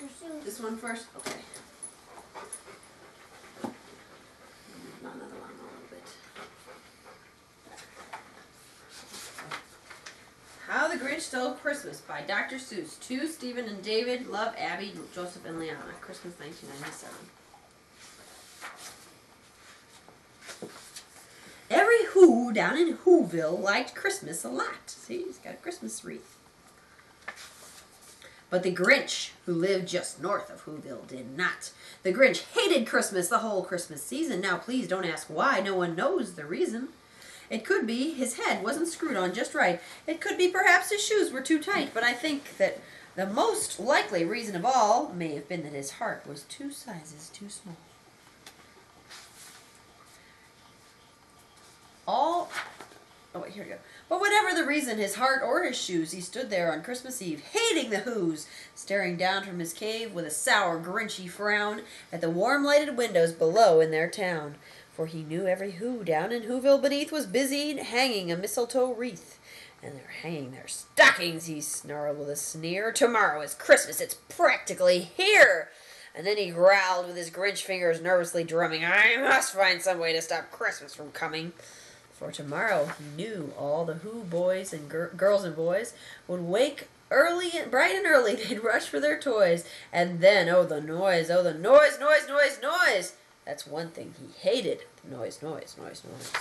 Dr. Seuss. This one first? Okay. Another one a little bit. How the Grinch Stole Christmas by Dr. Seuss. To Stephen and David. Love, Abby, Joseph, and Liana. Christmas 1997. Every Who down in Whoville liked Christmas a lot. See, he's got a Christmas wreath. But the Grinch, who lived just north of Whoville, did not. The Grinch hated Christmas the whole Christmas season. Now, please don't ask why. No one knows the reason. It could be his head wasn't screwed on just right. It could be perhaps his shoes were too tight. But I think that the most likely reason of all may have been that his heart was 2 sizes too small. Here we go. But whatever the reason, his heart or his shoes, he stood there on Christmas Eve, hating the Whos, staring down from his cave with a sour, Grinchy frown at the warm-lighted windows below in their town. For he knew every Who down in Whoville beneath was busy hanging a mistletoe wreath. And they're hanging their stockings, he snarled with a sneer. Tomorrow is Christmas, it's practically here. And then he growled with his Grinch fingers nervously drumming, I must find some way to stop Christmas from coming. For tomorrow, he knew all the Who boys and girls and boys would wake early and bright and early. They'd rush for their toys. And then, oh, the noise, noise, noise, noise. That's one thing he hated. Noise, noise, noise, noise.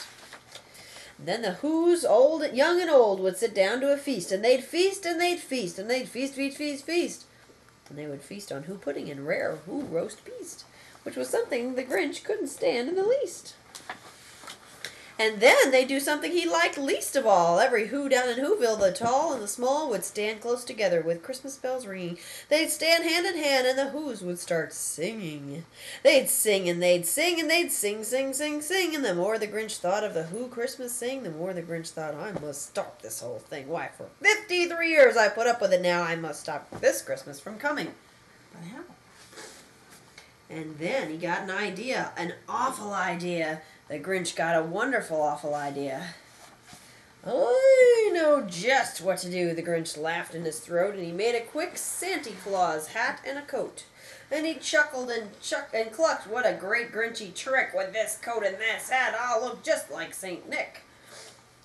Then the Who's, old, young, and old, would sit down to a feast. And they'd feast, and they'd feast, and they'd feast, feast, feast, feast. And they would feast on Who pudding and rare Who roast beast, which was something the Grinch couldn't stand in the least. And then they'd do something he liked least of all. Every Who down in Whoville, the tall and the small, would stand close together with Christmas bells ringing. They'd stand hand in hand, and the Whos would start singing. They'd sing, and they'd sing, and they'd sing, sing, sing, sing. And the more the Grinch thought of the Who Christmas sing, the more the Grinch thought, I must stop this whole thing. Why, for 53 years I put up with it now. I must stop this Christmas from coming. But how? And then he got an idea, an awful idea. The Grinch got a wonderful, awful idea. I know just what to do, the Grinch laughed in his throat, and he made a quick Santa Claus hat and a coat. And he chuckled and clucked, what a great Grinchy trick, with this coat and this hat, I'll look just like St. Nick.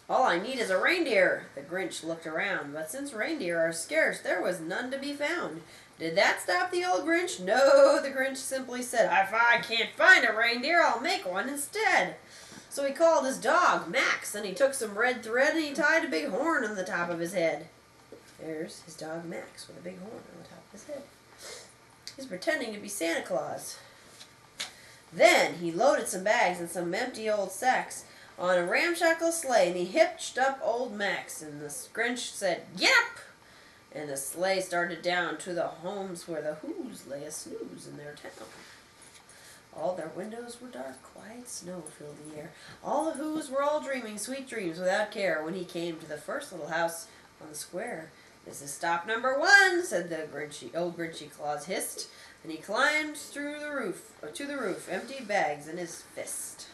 All I need is a reindeer. The Grinch looked around, but since reindeer are scarce, there was none to be found. Did that stop the old Grinch? No, the Grinch simply said, if I can't find a reindeer, I'll make one instead. So he called his dog, Max, and he took some red thread and he tied a big horn on the top of his head. There's his dog, Max, with a big horn on the top of his head. He's pretending to be Santa Claus. Then he loaded some bags and some empty old sacks on a ramshackle sleigh, and he hitched up old Max, and the Grinch said, "Get up!" And the sleigh started down to the homes where the Whos lay a snooze in their town. All their windows were dark, quiet snow filled the air. All the Whos were all dreaming sweet dreams without care when he came to the first little house on the square. "This is stop number 1, said the old Grinchy Claus hissed, and he climbed through the roof, to the roof, empty bags in his fist.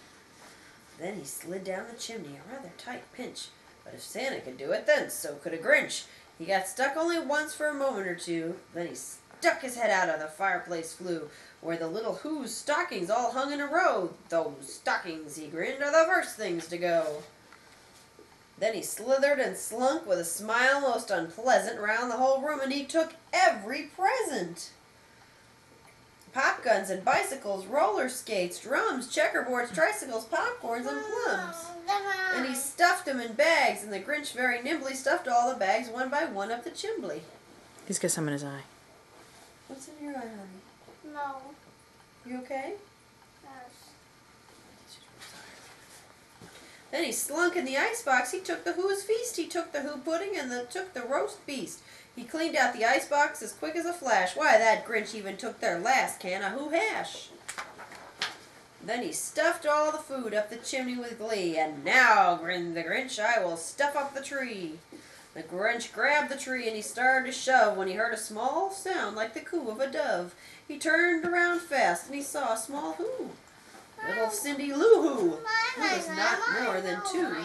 Then he slid down the chimney, a rather tight pinch. But if Santa could do it, then so could a Grinch. He got stuck only once for a moment or two. Then he stuck his head out of the fireplace flue, where the little Who's stockings all hung in a row. Those stockings, he grinned, are the first things to go. Then he slithered and slunk with a smile most unpleasant round the whole room, and he took every present. Pop guns and bicycles, roller skates, drums, checkerboards, tricycles, popcorns, and plums. And he stuffed them in bags, and the Grinch very nimbly stuffed all the bags one by one up the chimney. He's got some in his eye. What's in your eye, honey? No. You okay? Yes. Then he slunk in the icebox. He took the Who's feast. He took the Who pudding and took the roast beast. He cleaned out the icebox as quick as a flash. Why, that Grinch even took their last can of Who hash. Then he stuffed all the food up the chimney with glee. And now, grinned the Grinch, I will stuff up the tree. The Grinch grabbed the tree and he started to shove when he heard a small sound like the coo of a dove. He turned around fast and he saw a small Who. Little Cindy Lou Who, who was not more than 2.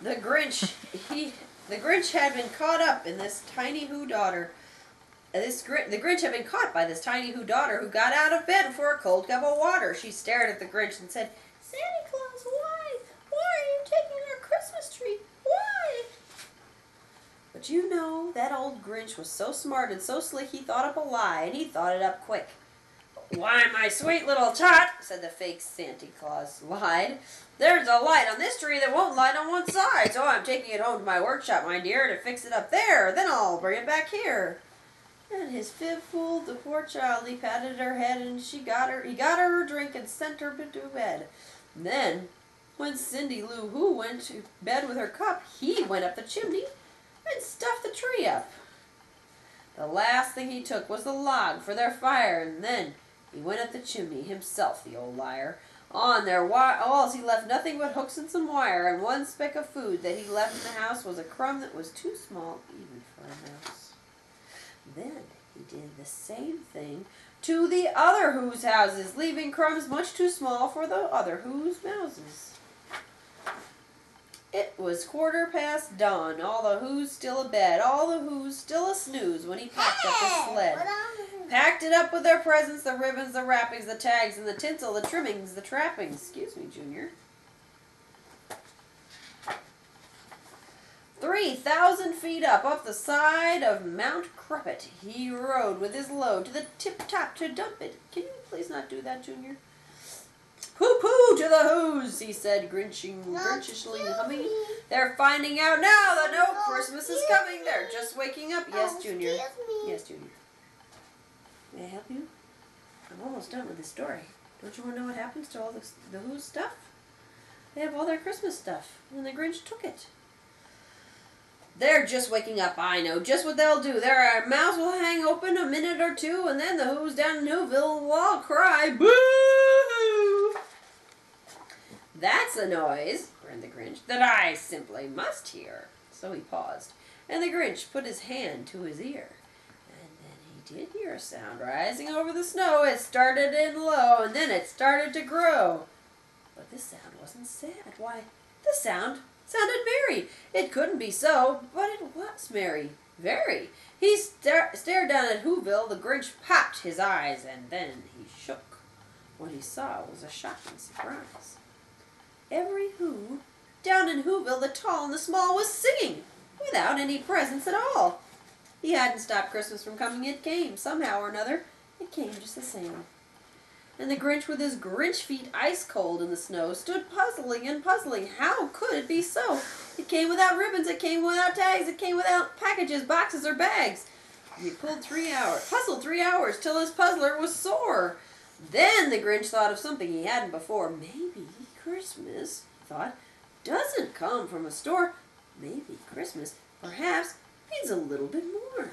The Grinch had been caught up in this tiny Who daughter. The Grinch had been caught by this tiny Who daughter who got out of bed for a cold cup of water. She stared at the Grinch and said, "Santa Claus, why? Why are you taking our Christmas tree? Why?" But you know, that old Grinch was so smart and so slick he thought up a lie, and he thought it up quick. "Why, my sweet little tot," said the fake Santa Claus, lied. "There's a light on this tree that won't light on one side, so I'm taking it home to my workshop, my dear, to fix it up there. Then I'll bring it back here." And his fib fooled the poor child. He patted her head, and he got her drink and sent her to bed. And then, when Cindy Lou Who went to bed with her cup, he went up the chimney and stuffed the tree up. The last thing he took was the log for their fire, and then he went up the chimney himself, the old liar. On their walls he left nothing but hooks and some wire, and one speck of food that he left in the house was a crumb that was too small even for a mouse. Then he did the same thing to the other Who's houses, leaving crumbs much too small for the other Who's mouses. It was 15:15 dawn, all the Who's still abed, all the Who's still a snooze when he packed up his sled. Packed it up with their presents, the ribbons, the wrappings, the tags, and the tinsel, the trimmings, the trappings. Excuse me, Junior. 3,000 feet up the side of Mount Crumpet, he rode with his load to the tip-top to dump it. Can you please not do that, Junior? "Pooh-pooh to the Who's," he said, grinchishly humming. "They're finding out now that no Christmas is coming. They're just waking up." Yes, Junior. Yes, Junior. May I help you? I'm almost done with this story. Don't you want to know what happens to all the Who's stuff? They have all their Christmas stuff, and the Grinch took it. "They're just waking up. I know just what they'll do. Their mouths will hang open a minute or two, and then the Who's down in Whoville will all cry, 'Boo!'" "That's a noise," grinned the Grinch, "that I simply must hear." So he paused, and the Grinch put his hand to his ear. And then he did hear a sound rising over the snow. It started in low, and then it started to grow. But this sound wasn't sad. Why, the sounded merry. It couldn't be so, but it was merry. Very. He stared down at Whoville. The Grinch popped his eyes, and then he shook. What he saw was a shocking surprise. Every Who down in Whoville, the tall and the small, was singing without any presents at all. He hadn't stopped Christmas from coming. It came, somehow or another. It came just the same. And the Grinch, with his Grinch feet ice cold in the snow, stood puzzling and puzzling. How could it be so? It came without ribbons, it came without tags, it came without packages, boxes, or bags. He puzzled 3 hours, till his puzzler was sore. Then the Grinch thought of something he hadn't before. Maybe Christmas, he thought, doesn't come from a store. Maybe Christmas, perhaps, means a little bit more.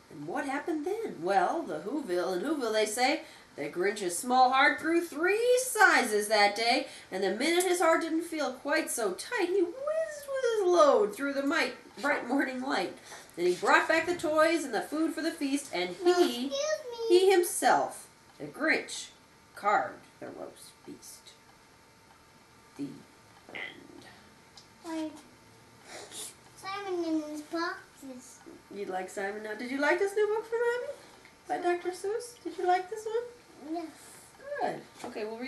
And what happened then? Well, in Whoville, they say, the Grinch's small heart grew 3 sizes that day, and the minute his heart didn't feel quite so tight, he whizzed with his load through the bright morning light. Then he brought back the toys and the food for the feast, and he himself, the Grinch, carved the roast beast. The end. Like Simon in his boxes. You like Simon now? Did you like this new book from Abby? By Dr. Seuss? Did you like this one? Yes. Good. Okay, we'll read